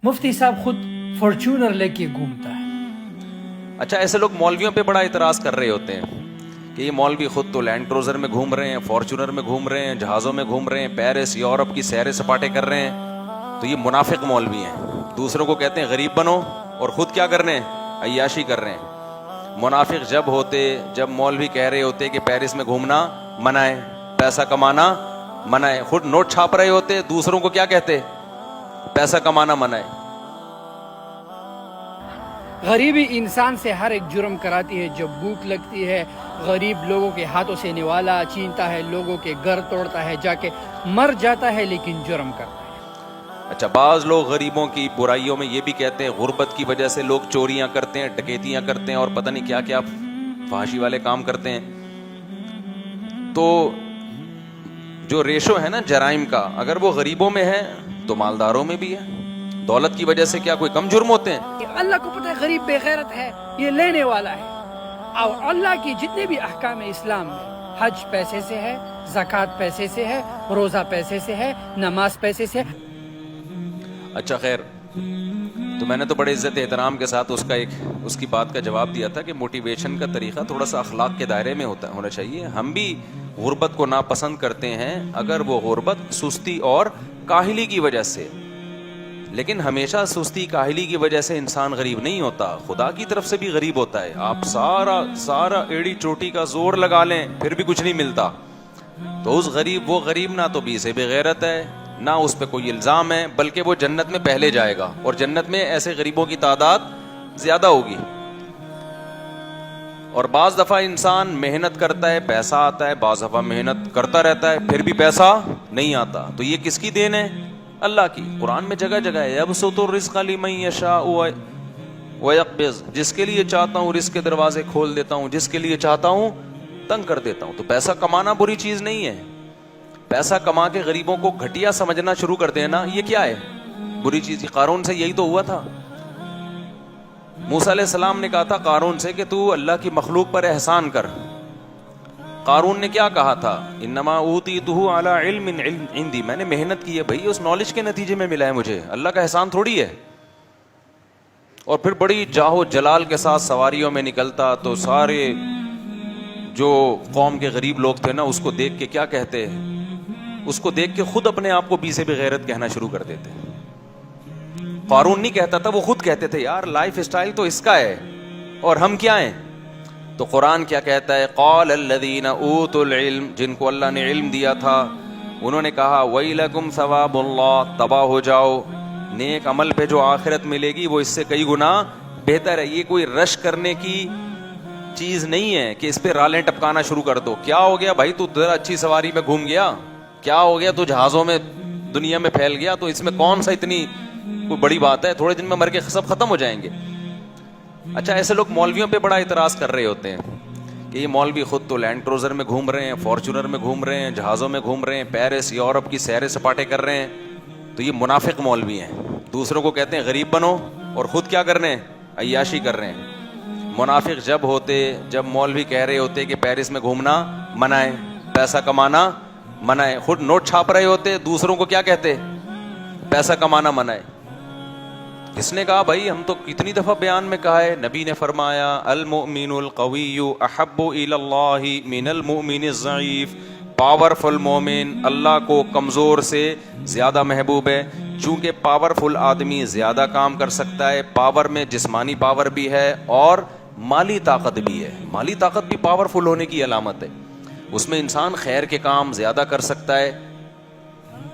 مفتی صاحب خود فارچونر لے کے گھومتا ہے. اچھا، ایسے لوگ مولویوں پہ بڑا اعتراض کر رہے ہوتے ہیں کہ یہ مولوی خود تو لینڈ کروزر میں گھوم رہے ہیں، فارچونر میں گھوم رہے ہیں، جہازوں میں گھوم رہے ہیں، پیرس یورپ کی سیر سپاٹے کر رہے ہیں، تو یہ منافق مولوی ہیں. دوسروں کو کہتے ہیں غریب بنو اور خود کیا کر رہے ہیں؟ عیاشی کر رہے ہیں. منافق جب ہوتے، جب مولوی کہہ رہے ہوتے کہ پیرس میں گھومنا منع ہے، پیسہ کمانا منع ہے، خود نوٹ چھاپ رہے ہوتے، دوسروں کو کیا کہتے؟ پیسہ کمانا منع ہے. غریبی انسان سے ہر ایک جرم کراتی ہے. جب بھوک لگتی ہے غریب لوگوں کے ہاتھوں سے نوالا چھینتا ہے، لوگوں کے گھر توڑتا ہے، جا کے مر جاتا ہے لیکن جرم کرتا ہے. اچھا، بعض لوگ غریبوں کی برائیوں میں یہ بھی کہتے ہیں غربت کی وجہ سے لوگ چوریاں کرتے ہیں، ڈکیتیاں کرتے ہیں اور پتہ نہیں کیا کیا فحاشی والے کام کرتے ہیں. تو جو ریشو ہے نا جرائم کا، اگر وہ غریبوں میں ہے تو مالداروں میں بھی ہے. دولت کی وجہ سے کیا کوئی کم جرم ہوتے ہیں؟ اللہ کو پتہ ہے غریب بے غیرت ہے، یہ لینے والا ہے. اور اللہ کی جتنے بھی احکام اسلام میں، حج پیسے سے ہے، زکوٰۃ پیسے سے ہے، روزہ پیسے سے ہے، نماز پیسے سے. اچھا خیر، تو میں نے تو بڑے عزت احترام کے ساتھ اس کی بات کا جواب دیا تھا کہ موٹیویشن کا طریقہ تھوڑا سا اخلاق کے دائرے میں ہونا چاہیے. ہم بھی غربت کو ناپسند کرتے ہیں اگر وہ غربت سستی اور کاہلی کی وجہ سے، لیکن ہمیشہ سستی کاہلی کی وجہ سے انسان غریب نہیں ہوتا، خدا کی طرف سے بھی غریب ہوتا ہے. آپ سارا ایڑی چوٹی کا زور لگا لیں پھر بھی کچھ نہیں ملتا، تو وہ غریب نہ تو سے بے غیرت ہے، نہ اس پہ کوئی الزام ہے، بلکہ وہ جنت میں پہلے جائے گا، اور جنت میں ایسے غریبوں کی تعداد زیادہ ہوگی. اور بعض دفعہ انسان محنت کرتا ہے پیسہ آتا ہے، بعض دفعہ محنت کرتا رہتا ہے پھر بھی پیسہ نہیں آتا. تو یہ کس کی دین ہے؟ اللہ کی. قرآن میں جگہ جگہ ہے یبسط الرزق لمن یشاء ویقبض، جس کے لیے چاہتا ہوں رزق کے دروازے کھول دیتا ہوں، جس کے لیے چاہتا ہوں تنگ کر دیتا ہوں. تو پیسہ کمانا بری چیز نہیں ہے. پیسہ کما کے غریبوں کو گھٹیا سمجھنا شروع کر دینا، یہ کیا ہے؟ بری چیز. قارون سے یہی تو ہوا تھا. موسیٰ علیہ السلام نے کہا تھا قارون سے کہ تو اللہ کی مخلوق پر احسان کر. قارون نے کیا کہا تھا؟ انما اوتیتہ علی علم عندی، میں نے محنت کی ہے بھائی، اس نالج کے نتیجے میں ملا ہے مجھے، اللہ کا احسان تھوڑی ہے. اور پھر بڑی جاہو جلال کے ساتھ سواریوں میں نکلتا تو سارے جو قوم کے غریب لوگ تھے نا اس کو دیکھ کے کیا کہتے ہیں؟ اس کو دیکھ کے خود اپنے آپ کو بی سے بغیرت کہنا شروع کر دیتے. قارون نہیں کہتا تھا، وہ خود کہتے تھے یار لائف اسٹائل تو اس کا ہے اور ہم کیا ہیں. تو قرآن کیا کہتا ہے؟ قال الذین اوتوا العلم، جن کو اللہ نے علم دیا تھا انہوں نے کہا ویلکم ثواب اللہ، تباہ ہو جاؤ، نیک عمل پہ جو آخرت ملے گی وہ اس سے کئی گنا بہتر ہے. یہ کوئی رش کرنے کی چیز نہیں ہے کہ اس پہ رالیں ٹپکانا شروع کر دو. کیا ہو گیا بھائی، تو ذرا اچھی سواری میں گھوم گیا، کیا ہو گیا تو جہازوں میں دنیا میں پھیل گیا، تو اس میں کون سا اتنی کوئی بڑی بات ہے، تھوڑے دن میں مر کے سب ختم ہو جائیں گے. اچھا، ایسے لوگ مولویوں پہ بڑا اعتراض کر رہے ہوتے ہیں کہ یہ مولوی خود تو لینڈ کروزر میں گھوم رہے ہیں، فارچونر میں گھوم رہے ہیں، جہازوں میں گھوم رہے ہیں، پیرس یورپ کی سیر سپاٹے کر رہے ہیں، تو یہ منافق مولوی ہیں. دوسروں کو کہتے ہیں غریب بنو اور خود کیا کر رہے ہیں؟ عیاشی کر رہے ہیں. منافق جب ہوتے، جب مولوی کہہ رہے ہوتے کہ پیرس میں گھومنا منع ہے، پیسہ کمانا منع ہے، خود نوٹ چھاپ رہے ہوتے، دوسروں کو کیا کہتے؟ پیسہ کمانا منع ہے. کس نے کہا بھائی؟ ہم تو کتنی دفعہ بیان میں کہا ہے، نبی نے فرمایا المؤمن القوی احب الی اللہ من المؤمن الضعیف. پاورفل مومن اللہ کو کمزور سے زیادہ محبوب ہے. چونکہ پاورفل آدمی زیادہ کام کر سکتا ہے، پاور میں جسمانی پاور بھی ہے اور مالی طاقت بھی ہے. مالی طاقت بھی پاورفل ہونے کی علامت ہے، اس میں انسان خیر کے کام زیادہ کر سکتا ہے.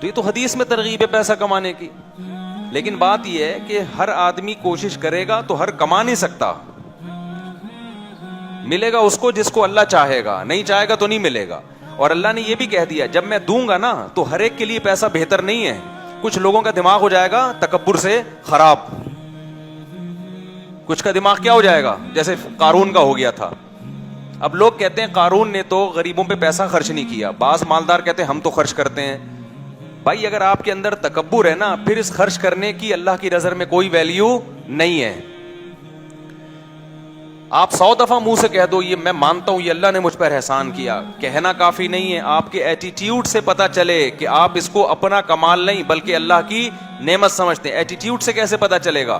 تو یہ تو حدیث میں ترغیب ہے پیسہ کمانے کی. لیکن بات یہ ہے کہ ہر آدمی کوشش کرے گا تو ہر کما نہیں سکتا. ملے گا اس کو جس کو اللہ چاہے گا، نہیں چاہے گا تو نہیں ملے گا. اور اللہ نے یہ بھی کہہ دیا جب میں دوں گا نا تو ہر ایک کے لیے پیسہ بہتر نہیں ہے. کچھ لوگوں کا دماغ ہو جائے گا تکبر سے خراب، کچھ کا دماغ کیا ہو جائے گا جیسے قارون کا ہو گیا تھا. اب لوگ کہتے ہیں قارون نے تو غریبوں پہ پیسہ خرچ نہیں کیا، بعض مالدار کہتے ہیں ہم تو خرچ کرتے ہیں. بھائی اگر آپ کے اندر تکبر ہے نا پھر اس خرچ کرنے کی اللہ کی نظر میں کوئی ویلیو نہیں ہے. آپ 100 دفعہ منہ سے کہہ دو یہ میں مانتا ہوں یہ اللہ نے مجھ پر احسان کیا، کہنا کافی نہیں ہے، آپ کے ایٹیٹیوڈ سے پتا چلے کہ آپ اس کو اپنا کمال نہیں بلکہ اللہ کی نعمت سمجھتے ہیں۔ ایٹیٹیوڈ سے کیسے پتا چلے گا؟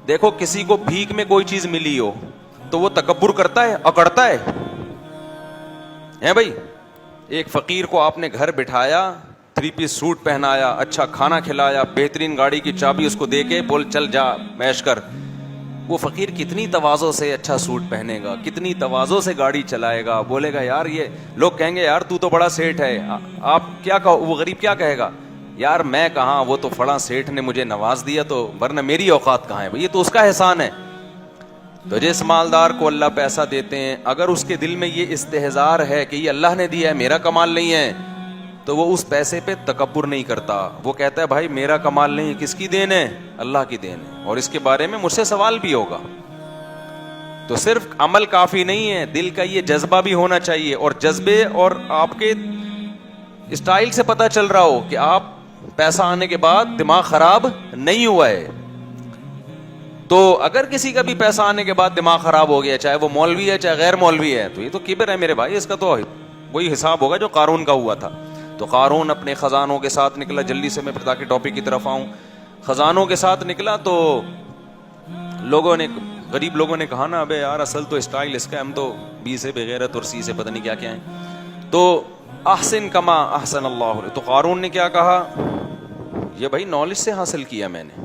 دیکھو کسی کو بھیک میں کوئی چیز ملی ہو تو وہ تکبر کرتا ہے، اکڑتا ہے بھائی؟ ایک فقیر کو آپ نے گھر بٹھایا، 3 پیس سوٹ پہنایا، اچھا کھانا کھلایا، بہترین گاڑی کی چابی اس کو دے کے بول چل جا میش کر، وہ فقیر کتنی تواضع سے اچھا سوٹ پہنے گا، کتنی تواضع سے گاڑی چلائے گا، بولے گا یار یہ، لوگ کہیں گے یار تو بڑا سیٹھ ہے، آپ کیا کہو، وہ غریب کیا کہے گا؟ یار میں کہاں، وہ تو فلاں سیٹھ نے مجھے نواز دیا تو، ورنہ میری اوقات کہاں ہے بھائی، یہ تو اس کا احسان ہے۔ تو جس مالدار کو اللہ پیسہ دیتے ہیں اگر اس کے دل میں یہ استحضار ہے کہ یہ اللہ نے دیا ہے، میرا کمال نہیں ہے، تو وہ اس پیسے پہ تکبر نہیں کرتا، وہ کہتا ہے بھائی میرا کمال نہیں، کس کی دین ہے؟ اللہ کی دین ہے، اور اس کے بارے میں مجھ سے سوال بھی ہوگا۔ تو صرف عمل کافی نہیں ہے، دل کا یہ جذبہ بھی ہونا چاہیے، اور جذبے اور آپ کے اسٹائل سے پتہ چل رہا ہو کہ آپ پیسہ آنے کے بعد دماغ خراب نہیں ہوا ہے۔ تو اگر کسی کا بھی پیسہ آنے کے بعد دماغ خراب ہو گیا، چاہے وہ مولوی ہے چاہے غیر مولوی ہے، تو یہ تو کبر ہے میرے بھائی، اس کا تو وہی حساب ہوگا جو قارون کا ہوا تھا۔ تو قارون اپنے خزانوں کے ساتھ نکلا، جلدی سے میں پھر تاکہ ٹاپک کی طرف آؤں، خزانوں کے ساتھ نکلا تو لوگوں نے، غریب لوگوں نے کہا نا ابے یار اصل تو اسٹائل اس کا، ہم تو بی سے بغیرت اور سی سے پتہ نہیں کیا کیا ہیں، تو احسن کما احسن اللہ۔ تو قارون نے کیا کہا؟ یہ بھائی نالج سے حاصل کیا میں نے۔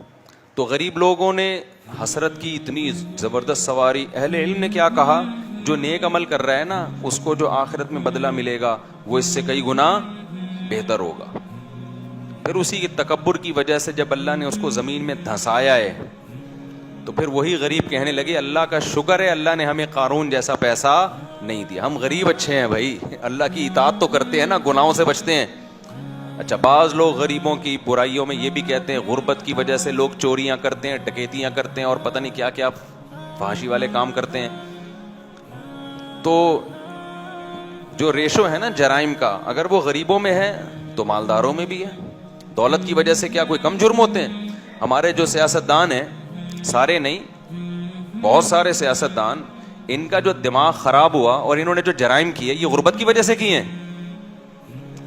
تو غریب لوگوں نے حسرت کی اتنی زبردست سواری، اہل علم نے کیا کہا؟ جو نیک عمل کر رہا ہے نا اس کو جو آخرت میں بدلہ ملے گا وہ اس سے کئی گنا بہتر ہوگا۔ پھر اسی کے تکبر کی وجہ سے جب اللہ نے اس کو زمین میں دھنسایا ہے تو پھر وہی غریب کہنے لگے اللہ کا شکر ہے اللہ نے ہمیں قارون جیسا پیسہ نہیں دیا، ہم غریب اچھے ہیں بھائی، اللہ کی اطاعت تو کرتے ہیں نا، گناہوں سے بچتے ہیں۔ اچھا بعض لوگ غریبوں کی برائیوں میں یہ بھی کہتے ہیں غربت کی وجہ سے لوگ چوریاں کرتے ہیں، ڈکیتیاں کرتے ہیں اور پتہ نہیں کیا کیا فحاشی والے کام کرتے ہیں۔ تو جو ریشو ہے نا جرائم کا، اگر وہ غریبوں میں ہے تو مالداروں میں بھی ہے۔ دولت کی وجہ سے کیا کوئی کم جرم ہوتے ہیں؟ ہمارے جو سیاستدان ہیں، سارے نہیں بہت سارے سیاستدان، ان کا جو دماغ خراب ہوا اور انہوں نے جو جرائم کیے یہ غربت کی وجہ سے کیے ہیں۔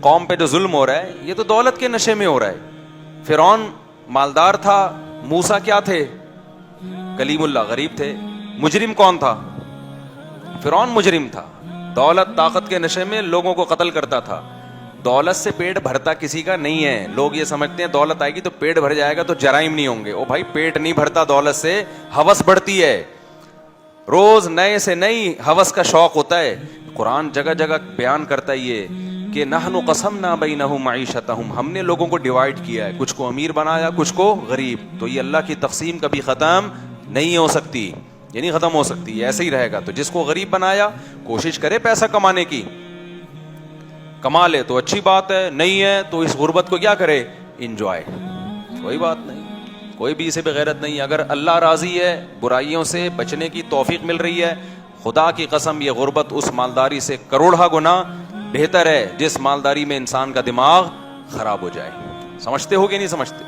قوم پہ جو ظلم ہو رہا ہے یہ تو دولت کے نشے میں ہو رہا ہے۔ فرعون مالدار تھا، موسیٰ کیا تھے؟ کلیم اللہ، غریب تھے۔ مجرم کون تھا؟ فرعون مجرم تھا، دولت طاقت کے نشے میں لوگوں کو قتل کرتا تھا۔ دولت سے پیٹ بھرتا کسی کا نہیں ہے، لوگ یہ سمجھتے ہیں دولت آئے گی تو پیٹ بھر جائے گا تو جرائم نہیں ہوں گے۔ او بھائی پیٹ نہیں بھرتا دولت سے، ہوس بڑھتی ہے، روز نئے سے نئی ہوس کا شوق ہوتا ہے۔ قرآن جگہ جگہ بیان کرتا ہے یہ کہ نحن قسمنا بینہم معیشتہم، ہم نے لوگوں کو ڈیوائیڈ کیا ہے، کچھ کو امیر بنایا کچھ کو غریب۔ تو یہ اللہ کی تقسیم کبھی ختم نہیں ہو سکتی، یہ نہیں ختم ہو سکتی، یہ ایسے ہی رہے گا۔ تو جس کو غریب بنایا کوشش کرے پیسہ کمانے کی، کما لے تو اچھی بات ہے، نہیں ہے تو اس غربت کو کیا کرے؟ انجوائے، کوئی بات نہیں، کوئی بھی اسے بغیرت نہیں۔ اگر اللہ راضی ہے، برائیوں سے بچنے کی توفیق مل رہی ہے، خدا کی قسم یہ غربت اس مالداری سے کروڑہ گنا بہتر ہے جس مالداری میں انسان کا دماغ خراب ہو جائے۔ سمجھتے ہو کہ نہیں سمجھتے؟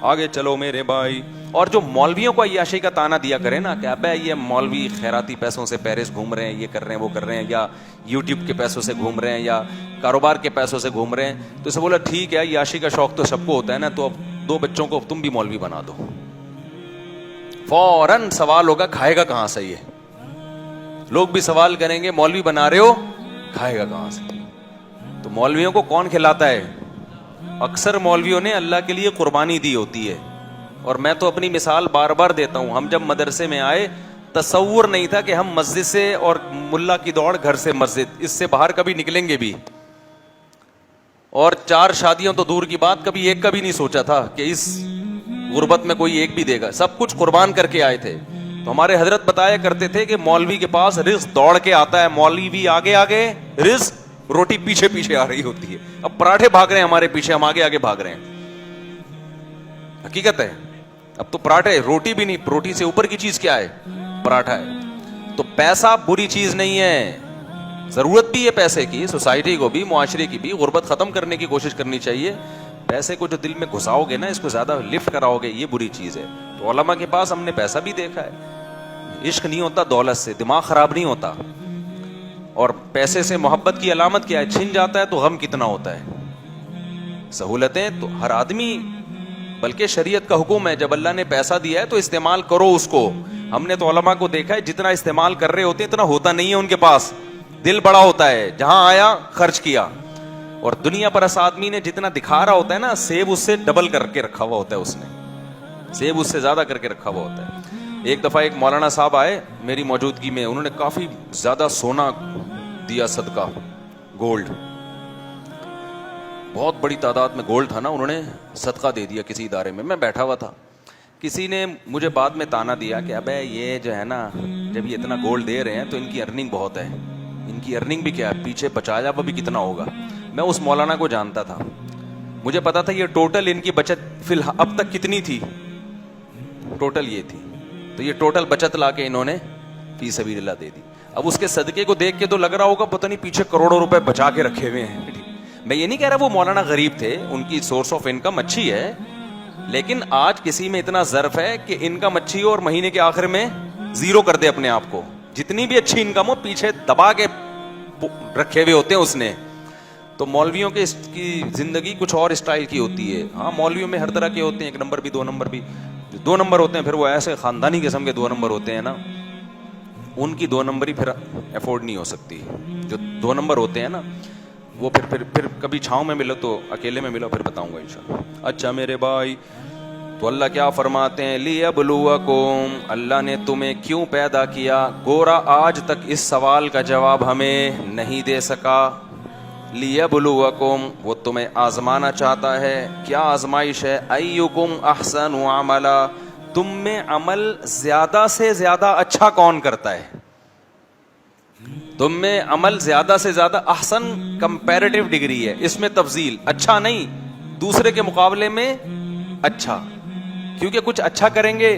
آگے چلو میرے بھائی۔ اور جو مولویوں کو عیاشی کا تانا دیا کرے نا کہ ابے یہ مولوی خیراتی پیسوں سے پیرس گھوم رہے ہیں، یہ کر رہے ہیں وہ کر رہے ہیں، یا یوٹیوب کے پیسوں سے گھوم رہے ہیں، یا کاروبار کے پیسوں سے گھوم رہے ہیں، تو اسے بولا ٹھیک ہے عیاشی کا شوق تو سب کو ہوتا ہے نا، تو اب 2 بچوں کو تم بھی مولوی بنا دو۔ فوراً سوال ہوگا کھائے گا کہاں سے؟ یہ لوگ بھی سوال کریں گے مولوی بنا رہے ہو کھائے گا کہاں سے؟ تو مولویوں کو کون کھلاتا ہے؟ اکثر مولویوں نے اللہ کے لیے قربانی دی ہوتی ہے۔ اور میں تو اپنی مثال بار بار دیتا ہوں، ہم جب مدرسے میں آئے تصور نہیں تھا کہ ہم مسجد سے، اور ملا کی دوڑ گھر سے مسجد، اس سے باہر کبھی نکلیں گے بھی، اور 4 شادیاں تو دور کی بات، کبھی ایک کا بھی نہیں سوچا تھا کہ اس غربت میں کوئی ایک بھی دے گا، سب کچھ قربان کر کے آئے تھے۔ تو ہمارے حضرت بتایا کرتے تھے کہ مولوی کے پاس رزق دوڑ کے آتا ہے، مولوی آگے آگے، رزق روٹی پیچھے پیچھے آ رہی ہوتی ہے۔ اب پراٹھے بھاگ رہے ہیں ہمارے پیچھے، ہم آگے آگے بھاگ رہے ہیں، حقیقت ہے۔ اب تو پراٹھے، روٹی بھی نہیں، روٹی سے اوپر کی چیز کیا ہے؟ پراٹھا ہے۔ تو پیسہ بری چیز نہیں ہے، ضرورت بھی ہے پیسے کی، سوسائٹی کو بھی، معاشرے کی بھی، غربت ختم کرنے کی کوشش کرنی چاہیے۔ پیسے کو جو دل میں گھساؤ گے نا، اس کو زیادہ لفٹ کراؤ گے، یہ بری چیز ہے۔ تو علماء کے پاس ہم نے پیسہ بھی دیکھا ہے، عشق نہیں ہوتا دولت سے, دماغ خراب نہیں ہوتا. اور پیسے سے محبت کی علامت کیا ہے؟ چھن جاتا ہے تو غم کتنا ہوتا ہے. سہولتیں تو ہر آدمی, بلکہ شریعت کا حکم ہے جب اللہ نے پیسہ دیا ہے تو استعمال کرو اس کو. ہم نے تو علماء کو دیکھا ہے جتنا استعمال کر رہے ہوتے ہیں اتنا ہوتا نہیں ہے ان کے پاس, دل بڑا ہوتا ہے, جہاں آیا خرچ کیا. اور دنیا پرست آدمی نے جتنا دکھا رہا ہوتا ہے نا, سیب اس سے ڈبل کر کے رکھا ہوا ہوتا ہے, اس نے سیب اس سے زیادہ کر کے رکھا ہوا ہوتا ہے. ایک دفعہ ایک مولانا صاحب آئے میری موجودگی میں, انہوں نے کافی زیادہ سونا دیا صدقہ, گولڈ, بہت بڑی تعداد میں گولڈ تھا نا, انہوں نے صدقہ دے دیا کسی ادارے میں. میں بیٹھا ہوا تھا, کسی نے مجھے بعد میں تانا دیا کہ ابے یہ جو ہے نا, جب یہ اتنا گولڈ دے رہے ہیں تو ان کی ارننگ بہت ہے. ان کی ارننگ بھی کیا ہے, پیچھے بچایا ہوا بھی کتنا ہوگا. میں اس مولانا کو جانتا تھا, مجھے پتا تھا یہ ٹوٹل ان کی بچت فی الحال اب تک کتنی تھی, ٹوٹل یہ تھی. تو یہ ٹوٹل بچت لا کے انہوں نے فی سبیل اللہ دے دی. اب اس کے صدقے کو دیکھ کے تو لگ رہا ہوگا پتہ نہیں پیچھے کروڑوں روپے بچا کے رکھے ہوئے ہیں. میں یہ نہیں کہہ رہا وہ مولانا غریب تھے, ان کی سورس آف انکم اچھی ہے, لیکن آج کسی میں اتنا ظرف ہے کہ انکم اچھی ہو اور مہینے کے آخر میں زیرو کر دے اپنے آپ کو. جتنی بھی اچھی انکم ہو پیچھے دبا کے رکھے ہوئے ہوتے ہیں اس نے. تو مولویوں کی زندگی کچھ اور اسٹائل کی ہوتی ہے. ہاں مولویوں میں ہر طرح کے ہوتے ہیں, ایک نمبر بھی, دو نمبر بھی. دو نمبر ہوتے ہیں پھر وہ ایسے خاندانی قسم کے 2 نمبر ہوتے ہیں نا, ان کی 2 نمبری پھر افورڈ نہیں ہو سکتی. جو 2 نمبر ہوتے ہیں نا وہ پھر کبھی چھاؤں میں ملو تو اکیلے میں ملو, پھر بتاؤں گا انشاءاللہ. اچھا میرے بھائی, تو اللہ کیا فرماتے ہیں, لیبلوکم, اللہ نے تمہیں کیوں پیدا کیا. گورا آج تک اس سوال کا جواب ہمیں نہیں دے سکا. لیبلوکم, وہ تمہیں آزمانا چاہتا ہے. کیا آزمائش ہے؟ ایکم احسن عملا, تم میں عمل زیادہ سے زیادہ اچھا کون کرتا ہے. تم میں عمل زیادہ سے زیادہ, احسن کمپیریٹیو ڈگری ہے, اس میں تفضیل, اچھا نہیں, دوسرے کے مقابلے میں اچھا. کیونکہ کچھ اچھا کریں گے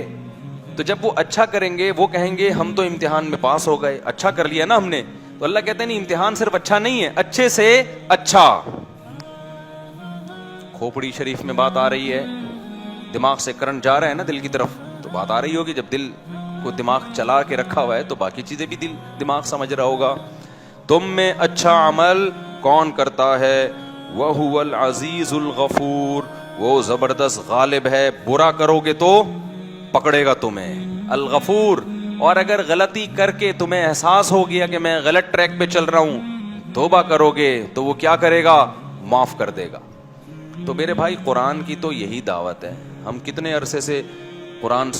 تو جب وہ اچھا کریں گے وہ کہیں گے ہم تو امتحان میں پاس ہو گئے, اچھا کر لیا نا ہم نے. تو اللہ کہتے ہیں نہیں, امتحان صرف اچھا نہیں ہے, اچھے سے اچھا. کھوپڑی شریف میں بات آ رہی ہے, دماغ سے کرنٹ جا رہا ہے نا دل کی طرف, تو بات آ رہی ہوگی. جب دل کو دماغ چلا کے رکھا ہوا ہے تو باقی چیزیں بھی دل دماغ سمجھ رہا ہوگا. تم میں اچھا عمل کون کرتا ہے؟ وَهُوَ الْعَزِيزُ الْغَفُورُ, وہ زبردست غالب ہے, برا کرو گے تو پکڑے گا تمہیں. الغفور, اور اگر غلطی کر کے تمہیں احساس ہو گیا کہ میں غلط ٹریک پہ چل رہا ہوں, توبہ کرو گے تو وہ کیا کرے گا؟ معاف کر دے گا. تو میرے بھائی قرآن کی تو یہی دعوت ہے. ہم کتنے عرصے سے قرآن